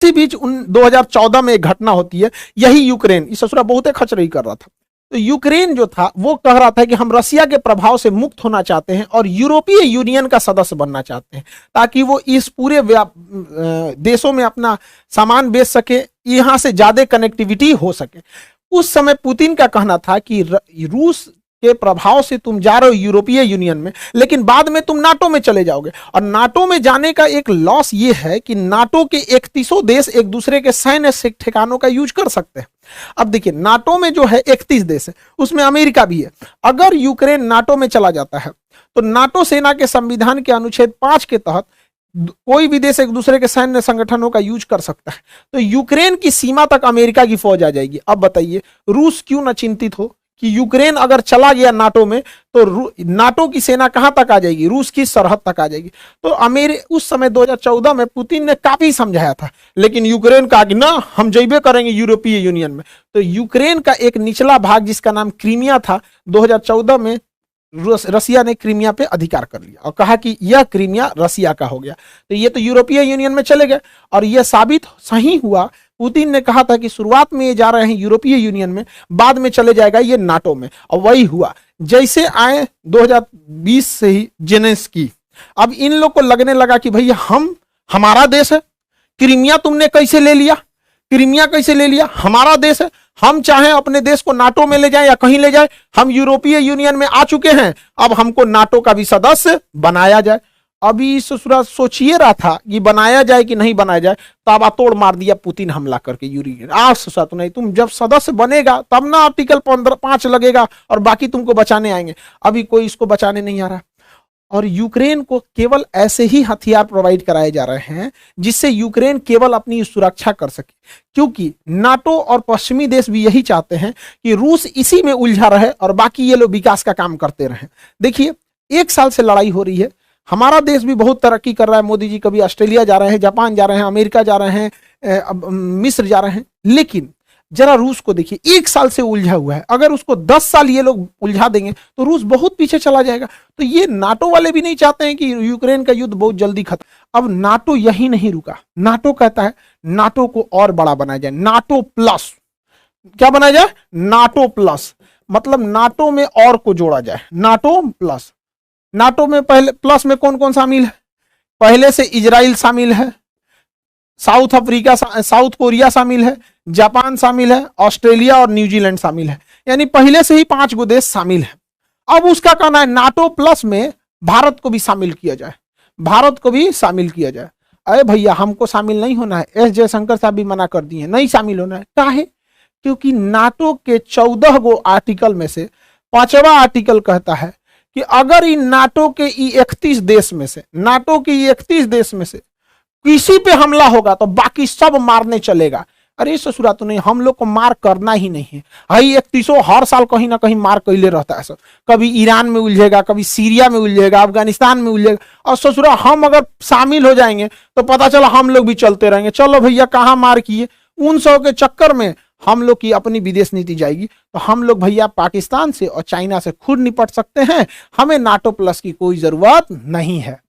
इसी बीच 2014 में एक घटना होती है, यही यूक्रेन, इस ससुरा बहुत खचरई कर रहा था। तो यूक्रेन जो था वो कह रहा था कि हम रसिया के प्रभाव से मुक्त होना चाहते हैं और यूरोपीय यूनियन का सदस्य बनना चाहते हैं, ताकि वो इस पूरे देशों में अपना सामान बेच सके, यहां से ज्यादा कनेक्टिविटी हो सके। उस समय पुतिन का कहना था कि रूस के प्रभाव से तुम जा रहे हो यूरोपीय यूनियन में, लेकिन बाद में तुम नाटो में चले जाओगे, और नाटो में जाने का एक लॉस ये है कि नाटो के 31 देश एक दूसरे के सैन्य ठिकानों का यूज कर सकते हैं। अब देखिए, नाटो में जो है 31 देश है, उसमें अमेरिका भी है। अगर यूक्रेन नाटो में चला जाता है तो नाटो सेना के संविधान के अनुच्छेद 5 के तहत कोई भी देश एक दूसरे के सैन्य संगठनों का यूज कर सकता है। तो यूक्रेन की सीमा तक अमेरिका की फौज आ जाएगी। अब बताइए, रूस क्यों ना चिंतित हो कि यूक्रेन अगर चला गया नाटो में तो नाटो की सेना कहां तक आ जाएगी, रूस की सरहद तक आ जाएगी। तो उस समय 2014 में पुतिन ने काफी समझाया था, लेकिन यूक्रेन कहा कि ना, हम जइबे करेंगे यूरोपीय यूनियन में। तो यूक्रेन का एक निचला भाग जिसका नाम क्रीमिया था, 2014 में रसिया ने क्रीमिया पे अधिकार कर लिया और कहा कि यह क्रीमिया रसिया का हो गया। तो ये तो यूरोपीय यूनियन में चले गए, और यह साबित सही हुआ। पुतिन ने कहा था कि शुरुआत में ये जा रहे हैं यूरोपीय यूनियन में, बाद में चले जाएगा ये नाटो में, और वही हुआ। जैसे आए 2020 से ही जेलेंस्की, अब इन लोग को लगने लगा कि भैया हमारा देश है, क्रीमिया तुमने कैसे ले लिया, क्रीमिया कैसे ले लिया, हमारा देश है, हम चाहें अपने देश को नाटो में ले जाएं या कहीं ले जाएं, हम यूरोपीय यूनियन में आ चुके हैं, अब हमको नाटो का भी सदस्य बनाया जाए। अभी ससुरा सोचिए रहा था कि बनाया जाए कि नहीं बनाया जाए, ताबड़तोड़ मार दिया पुतिन हमला करके यूक्रेन। आज ससुरा तो नहीं, तुम जब सदस्य बनेगा तब ना आर्टिकल 5 लगेगा और बाकी तुमको बचाने आएंगे। अभी कोई इसको बचाने नहीं आ रहा, और यूक्रेन को केवल ऐसे ही हथियार प्रोवाइड कराए जा रहे हैं जिससे यूक्रेन केवल अपनी सुरक्षा कर सके, क्योंकि नाटो और पश्चिमी देश भी यही चाहते हैं कि रूस इसी में उलझा रहे और बाकी ये लोग विकास का काम करते रहें। देखिए, 1 साल से लड़ाई हो रही है, हमारा देश भी बहुत तरक्की कर रहा है, मोदी जी कभी ऑस्ट्रेलिया जा रहे हैं, जापान जा रहे हैं, अमेरिका जा रहे हैं, मिस्र जा रहे हैं, लेकिन जरा रूस को देखिए, 1 साल से उलझा हुआ है। अगर उसको 10 साल ये लोग उलझा देंगे तो रूस बहुत पीछे चला जाएगा। तो ये नाटो वाले भी नहीं चाहते हैं कि यूक्रेन का युद्ध बहुत जल्दी खत्म। अब नाटो यही नहीं रुका, नाटो कहता है नाटो को और बड़ा बनाया जाए, नाटो प्लस। क्या बनाया जाए? नाटो प्लस, मतलब नाटो में और को जोड़ा जाए, नाटो प्लस। नाटो में पहले प्लस में कौन कौन शामिल है? पहले से इजराइल शामिल है, साउथ कोरिया शामिल है, जापान शामिल है, ऑस्ट्रेलिया और न्यूजीलैंड शामिल है, यानी पहले से ही 5 गो देश शामिल है। अब उसका कहना है नाटो प्लस में भारत को भी शामिल किया जाए, भारत को भी शामिल किया जाए। अरे भैया, हमको शामिल नहीं होना है, एस जयशंकर साहब भी मना कर दिए, नहीं शामिल होना है। काहे? क्योंकि नाटो के 14 गो आर्टिकल में से 5वां आर्टिकल कहता है कि अगर इन नाटो के 31 देश में से, नाटो के 31 देश में से किसी पे हमला होगा तो बाकी सब मारने चलेगा। अरे ससुरा तो नहीं, हम लोग को मार करना ही नहीं है। हाई 31 हर साल कहीं ना कहीं मार कैले रहता है सब, कभी ईरान में उलझेगा, कभी सीरिया में उलझेगा, अफगानिस्तान में उलझेगा, और ससुरा हम अगर शामिल हो जाएंगे तो पता चला हम लोग भी चलते रहेंगे। चलो भैया, कहाँ मार किए, उन सब के चक्कर में हम लोग की अपनी विदेश नीति जाएगी। तो हम लोग भैया पाकिस्तान से और चाइना से खुद निपट सकते हैं, हमें नाटो प्लस की कोई जरूरत नहीं है।